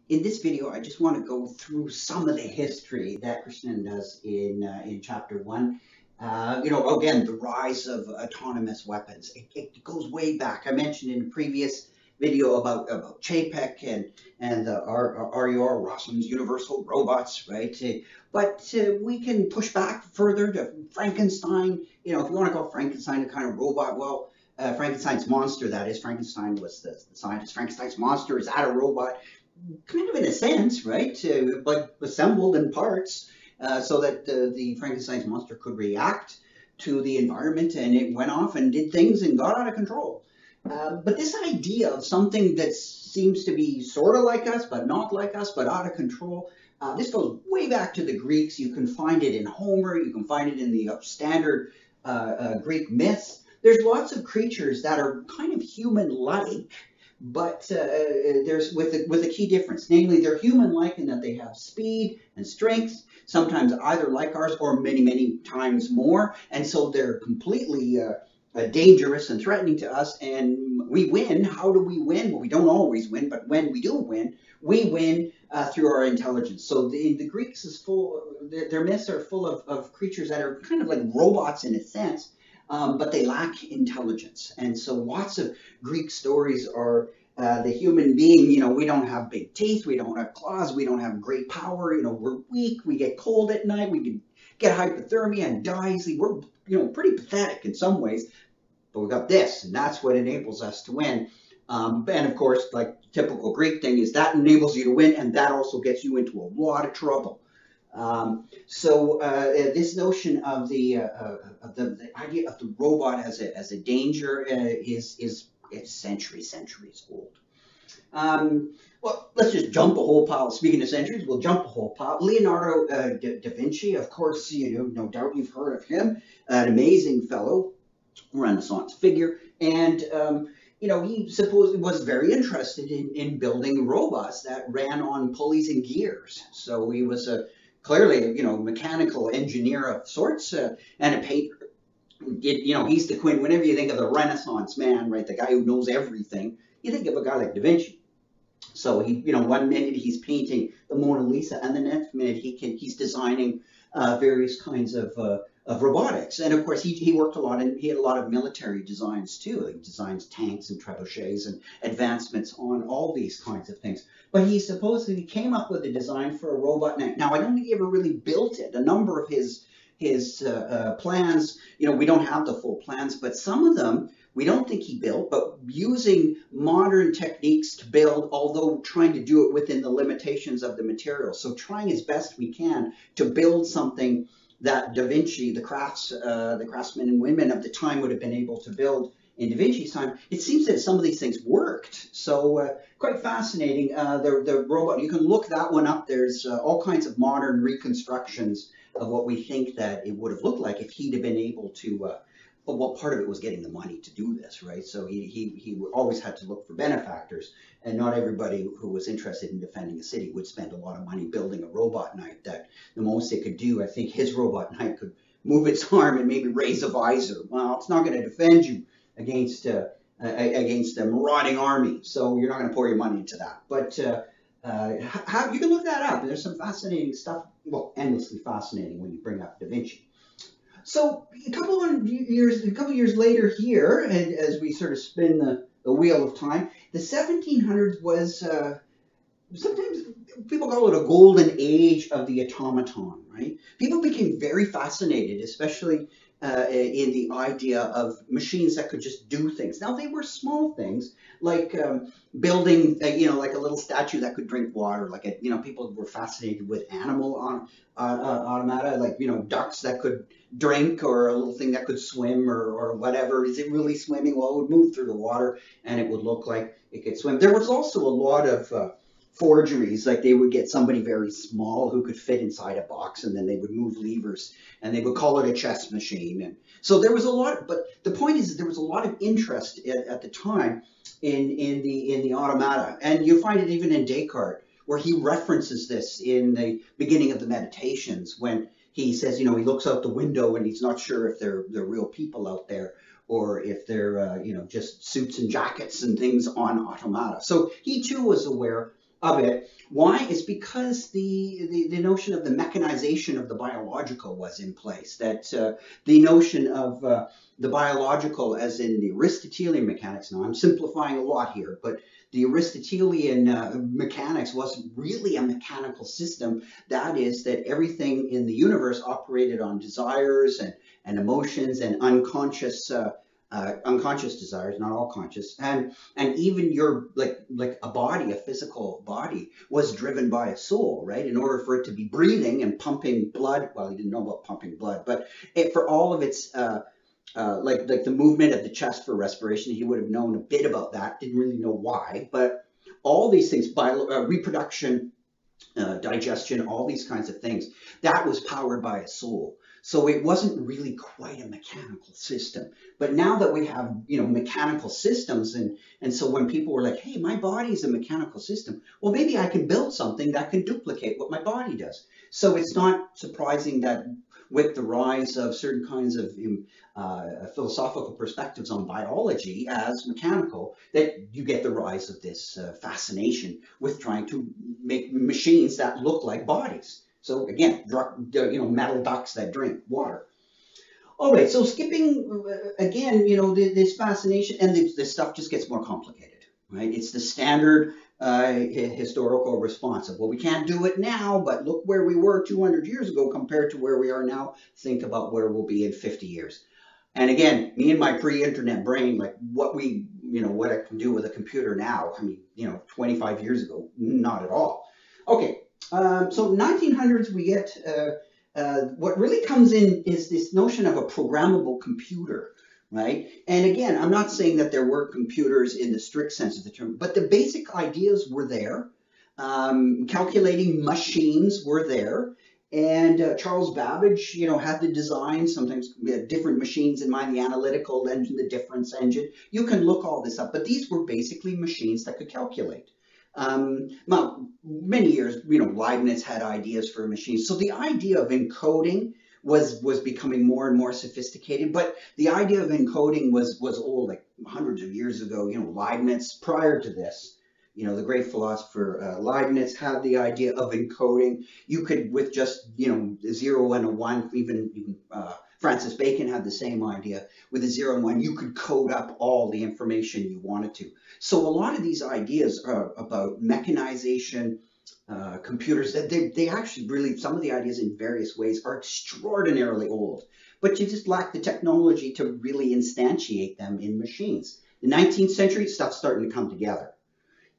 In this video, I just want to go through some of the history that Krishnan does in chapter one. Again, the rise of autonomous weapons. It goes way back. I mentioned in a previous video about Chapek and the RUR, Rossum's Universal Robots, right? But we can push back further to Frankenstein. If you want to call Frankenstein a kind of robot, well, Frankenstein's monster, that is. Frankenstein was the scientist. Frankenstein's monster, is that a robot? Kind of in a sense, right? But assembled in parts so that the Frankenstein's monster could react to the environment, and it went off and did things and got out of control. But this idea of something that seems to be sort of like us, but not like us, but out of control, this goes way back to the Greeks. You can find it in Homer, you can find it in the standard Greek myths. There's lots of creatures that are kind of human-like, but there's with a key difference, namely they're human-like in that they have speed and strength, sometimes either like ours or many times more, and so they're completely dangerous and threatening to us. And we win. How do we win? Well, we don't always win, but when we do win, we win through our intelligence. So the Greeks is full. Their myths are full of creatures that are kind of like robots in a sense. But they lack intelligence. And so lots of Greek stories are the human being, we don't have big teeth, we don't have claws, we don't have great power, we're weak, we get cold at night, we can get hypothermia and die easily. We're, pretty pathetic in some ways, but we got this, and that's what enables us to win. And of course, like typical Greek thing is that enables you to win, and that also gets you into a lot of trouble. This notion of the idea of the robot as a danger is it's centuries old. Well, let's just jump a whole pile. Speaking of centuries, we'll jump a whole pile. Leonardo da Vinci, of course, no doubt you've heard of him, an amazing fellow, Renaissance figure, and he supposedly was very interested in building robots that ran on pulleys and gears. So he was clearly, mechanical engineer of sorts, and a painter. He's the queen. Whenever you think of the Renaissance man, right, the guy who knows everything, you think of a guy like Da Vinci. So he, one minute he's painting the Mona Lisa, and the next minute he's designing various kinds of robotics. And of course, he worked a lot, and he had a lot of military designs too. He designs tanks and trebuchets and advancements on all these kinds of things. But he supposedly came up with a design for a robot. Now, I don't think he ever really built it. A number of his plans, we don't have the full plans, but some of them we don't think he built, but using modern techniques to build, although trying to do it within the limitations of the material. So trying as best we can to build something that Da Vinci, the craftsmen and women of the time would have been able to build in Da Vinci's time. It seems that some of these things worked. So quite fascinating. The robot, you can look that one up. There's all kinds of modern reconstructions of what we think that it would have looked like if he'd have been able to, well, part of it was getting the money to do this, right? So he always had to look for benefactors, and not everybody who was interested in defending a city would spend a lot of money building a robot knight. That the most it could do, I think his robot knight could move its arm and maybe raise a visor. Well, it's not going to defend you against a marauding army, so you're not going to pour your money into that. But you can look that up. There's some fascinating stuff, well, endlessly fascinating when you bring up Da Vinci. So a couple of years later here, and as we sort of spin the wheel of time, the 1700s was sometimes people call it a golden age of the automaton, right? People became very fascinated, especially in the idea of machines that could just do things. Now, they were small things, like building, like a little statue that could drink water. Like, people were fascinated with animal automata, like, ducks that could drink, or a little thing that could swim, or whatever. Is it really swimming? Well, it would move through the water, and it would look like it could swim. There was also a lot of forgeries, like they would get somebody very small who could fit inside a box, and then they would move levers, and they would call it a chess machine. And so there was a lot, but the point is there was a lot of interest at the time in the automata, and you find it even in Descartes, where he references this in the beginning of the Meditations, when he says, he looks out the window and he's not sure if they're real people out there, or if they're just suits and jackets and things on automata. So he too was aware of it. Why? Is because the notion of the mechanization of the biological was in place. That the notion of the biological, as in the Aristotelian mechanics. Now I'm simplifying a lot here, but the Aristotelian mechanics wasn't really a mechanical system. That is, that everything in the universe operated on desires and emotions and unconscious desires, not all conscious, and even your like a body, a physical body, was driven by a soul, right? In order for it to be breathing and pumping blood, well, he didn't know about pumping blood, but for all of its like the movement of the chest for respiration, he would have known a bit about that. Didn't really know why, but all these things, reproduction, digestion, all these kinds of things, that was powered by a soul. So it wasn't really quite a mechanical system. But now that we have, mechanical systems, and so when people were like, hey, my body is a mechanical system, well, maybe I can build something that can duplicate what my body does. So it's not surprising that with the rise of certain kinds of philosophical perspectives on biology as mechanical, that you get the rise of this fascination with trying to make machines that look like bodies. So again, metal ducks that drink water. All right, so skipping again, this fascination, and this stuff just gets more complicated, right? It's the standard historical response of, well, we can't do it now, but look where we were 200 years ago compared to where we are now. Think about where we'll be in 50 years. And again, me and my pre-internet brain, like what I can do with a computer now, 25 years ago, not at all. Okay, so 1900s we get, what really comes in is this notion of a programmable computer, right? And again, I'm not saying that there were computers in the strict sense of the term, but the basic ideas were there. Calculating machines were there. And Charles Babbage, had the design, sometimes different machines in mind, the analytical engine, the difference engine. You can look all this up, but these were basically machines that could calculate. Well, many years, Leibniz had ideas for machines. So the idea of encoding was becoming more and more sophisticated, but the idea of encoding was old, like hundreds of years ago. Leibniz, prior to this, the great philosopher Leibniz had the idea of encoding. You could, with just a 0 and a 1, even Francis Bacon had the same idea. With a 0 and 1, you could code up all the information you wanted to. So a lot of these ideas about mechanization, computers, they actually really, some of the ideas in various ways are extraordinarily old, but you just lack the technology to really instantiate them in machines. The 19th century, stuff's starting to come together.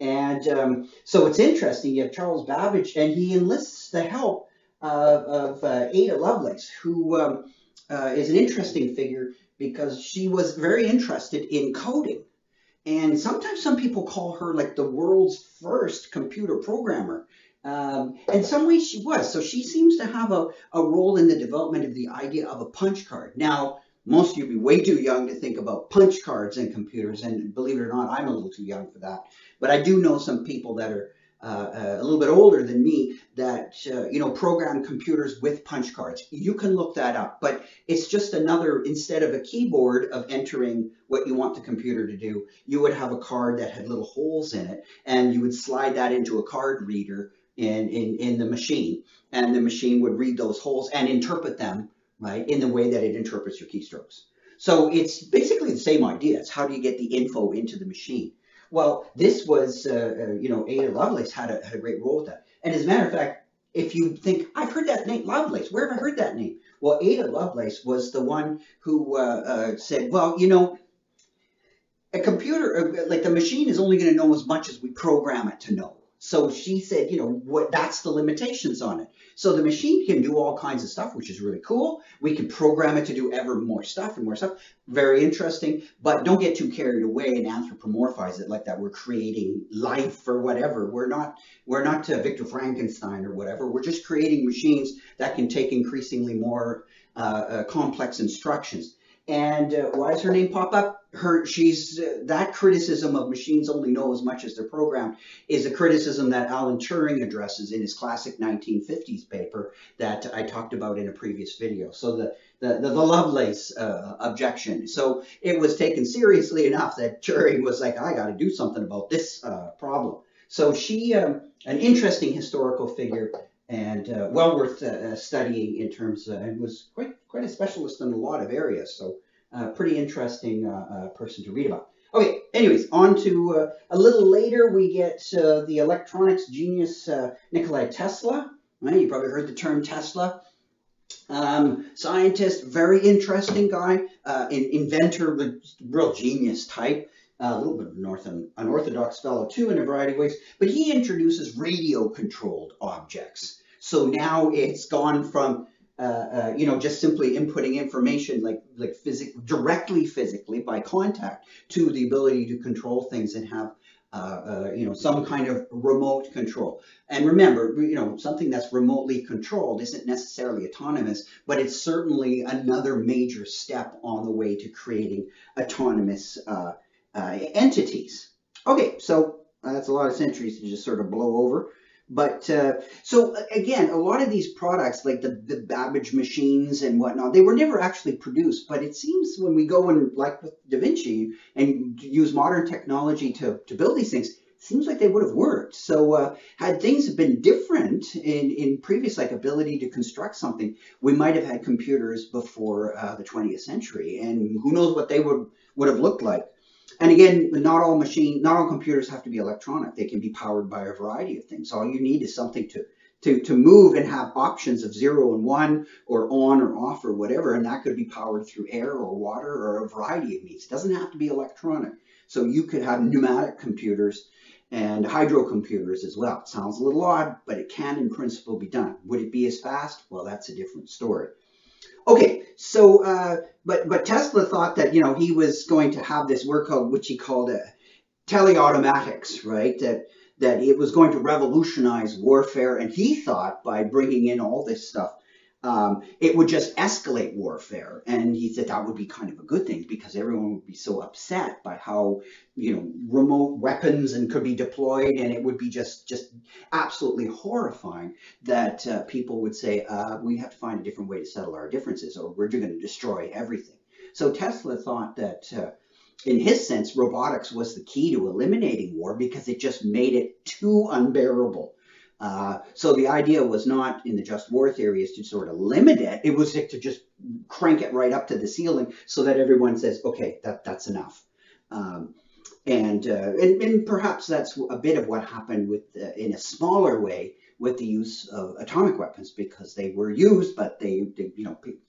And so it's interesting. You have Charles Babbage, and he enlists the help of Ada Lovelace, who is an interesting figure because she was very interested in coding. And sometimes some people call her like the world's first computer programmer. In some ways she was. So she seems to have a role in the development of the idea of a punch card. Now, most of you would be way too young to think about punch cards and computers, and believe it or not, I'm a little too young for that. But I do know some people that are a little bit older than me that program computers with punch cards. You can look that up, but it's just another, instead of a keyboard of entering what you want the computer to do, you would have a card that had little holes in it, and you would slide that into a card reader in the machine, and the machine would read those holes and interpret them, right, in the way that it interprets your keystrokes. So it's basically the same idea. It's how do you get the info into the machine? Well, this was, Ada Lovelace had a great role with that. And as a matter of fact, if you think, I've heard that name, Lovelace, where have I heard that name? Well, Ada Lovelace was the one who said, well, a computer, like the machine is only going to know as much as we program it to know. So she said, that's the limitations on it. So the machine can do all kinds of stuff, which is really cool. We can program it to do ever more stuff and more stuff. Very interesting, but don't get too carried away and anthropomorphize it like that. We're creating life or whatever. We're not Victor Frankenstein or whatever. We're just creating machines that can take increasingly more complex instructions. And why does her name pop up? She's that criticism of machines only know as much as they're programmed is a criticism that Alan Turing addresses in his classic 1950s paper that I talked about in a previous video. So the Lovelace objection. So it was taken seriously enough that Turing was like, I got to do something about this problem. So she, an interesting historical figure and well worth studying in terms, and was quite a specialist in a lot of areas. So pretty interesting person to read about. Okay, anyways, on to a little later, we get the electronics genius Nikola Tesla. Right? You probably heard the term Tesla. Scientist, very interesting guy, inventor, real genius type. A little bit of an unorthodox fellow too in a variety of ways, but he introduces radio-controlled objects. So now it's gone from just simply inputting information directly physically by contact to the ability to control things and have some kind of remote control. And remember, something that's remotely controlled isn't necessarily autonomous, but it's certainly another major step on the way to creating autonomous entities. Okay, so that's a lot of centuries to just sort of blow over. But so again, a lot of these products, like the Babbage machines and whatnot, they were never actually produced. But it seems when we go and, like with Da Vinci, and use modern technology to build these things, it seems like they would have worked. So had things been different in previous, like ability to construct something, we might have had computers before the 20th century, and who knows what they would have looked like. And again, not all computers have to be electronic. They can be powered by a variety of things. All you need is something to move and have options of 0 and 1 or on or off or whatever. And that could be powered through air or water or a variety of means. It doesn't have to be electronic. So you could have pneumatic computers and hydrocomputers as well. It sounds a little odd, but it can in principle be done. Would it be as fast? Well, that's a different story. Okay, so but Tesla thought that he was going to have this work called, which he called teleautomatics, right? That it was going to revolutionize warfare, and he thought by bringing in all this stuff, it would just escalate warfare, and he said that would be kind of a good thing because everyone would be so upset by how remote weapons and could be deployed, and it would be just absolutely horrifying that people would say we have to find a different way to settle our differences, or we're going to destroy everything. So Tesla thought that in his sense, robotics was the key to eliminating war because it just made it too unbearable. So the idea was not in the just war theory is to sort of limit it. It was to just crank it right up to the ceiling so that everyone says, okay, that's enough. And perhaps that's a bit of what happened with, in a smaller way, with the use of atomic weapons, because they were used, but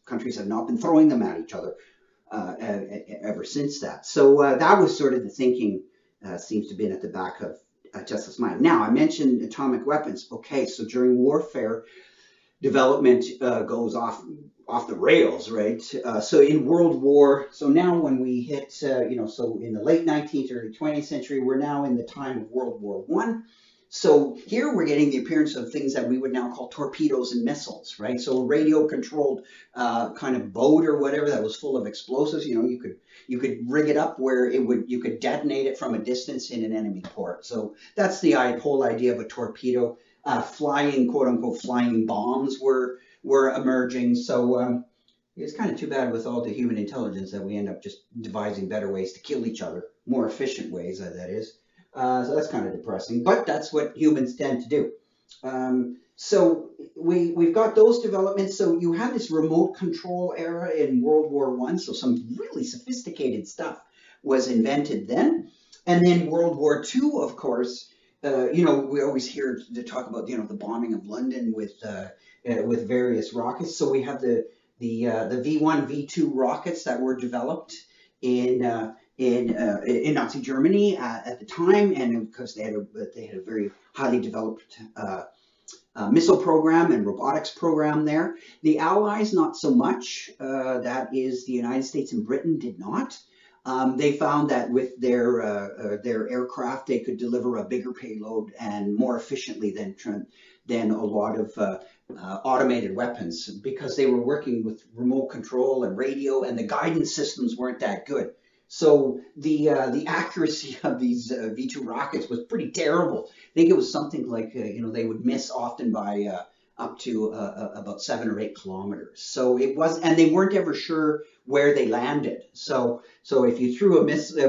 countries have not been throwing them at each other ever since that. So that was sort of the thinking, seems to have been at the back of Tesla's mind. Now, I mentioned atomic weapons. Okay, so during warfare, development goes off the rails, right? So in World War, so now when we hit, so in the late 19th, early 20th century, we're now in the time of World War I. So here we're getting the appearance of things that we would now call torpedoes and missiles, right? So a radio-controlled kind of boat or whatever that was full of explosives. You could rig it up where you could detonate it from a distance in an enemy port. So that's the whole idea of a torpedo. Flying, quote unquote, flying bombs were emerging. So it's kind of too bad with all the human intelligence that we end up just devising better ways to kill each other, more efficient ways, that is. So that's kind of depressing, but that's what humans tend to do. So we've got those developments. So you have this remote control era in World War I. So some really sophisticated stuff was invented then. And then World War II, of course, we always hear to talk about, the bombing of London with various rockets. So we have the V1, V2 rockets that were developed in Nazi Germany at the time, and because they had a very highly developed missile program and robotics program there. The Allies, not so much. That is, the United States and Britain did not. They found that with their aircraft, they could deliver a bigger payload and more efficiently than a lot of automated weapons, because they were working with remote control and radio, and the guidance systems weren't that good. So the accuracy of these V2 rockets was pretty terrible. I think it was something like they would miss often by up to about 7 or 8 kilometers. So it was, and they weren't ever sure where they landed. So if you threw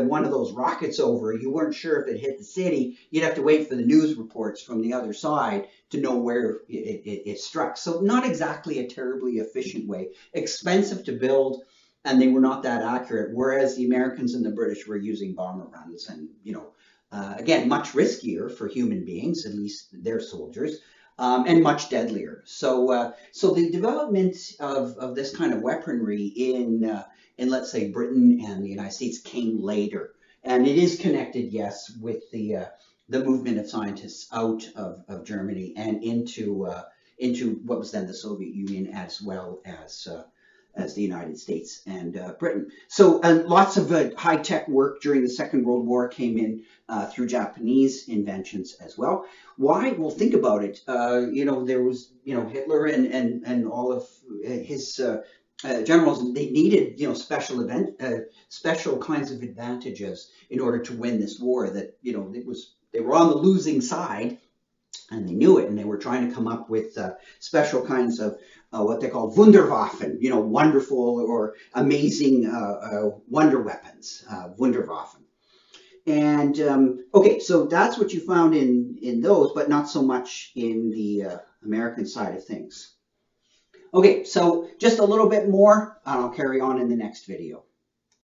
one of those rockets over, you weren't sure if it hit the city. You'd have to wait for the news reports from the other side to know where it struck. So not exactly a terribly efficient way. Expensive to build, and they were not that accurate. Whereas the Americans and the British were using bomber runs, and again, much riskier for human beings, at least their soldiers. And much deadlier. So the development of this kind of weaponry in let's say Britain and the United States came later, and it is connected, yes, with the movement of scientists out of Germany and into what was then the Soviet Union, as well as the United States and Britain. So lots of high-tech work during the Second World War came in through Japanese inventions as well. Why? Well, think about it. There was, Hitler and all of his generals. They needed, special kinds of advantages in order to win this war. That they were on the losing side, and they knew it, and they were trying to come up with special kinds of what they call Wunderwaffen, wonderful or amazing wonder weapons, Wunderwaffen. And okay, so that's what you found in those, but not so much in the American side of things. Okay, so just a little bit more, and I'll carry on in the next video.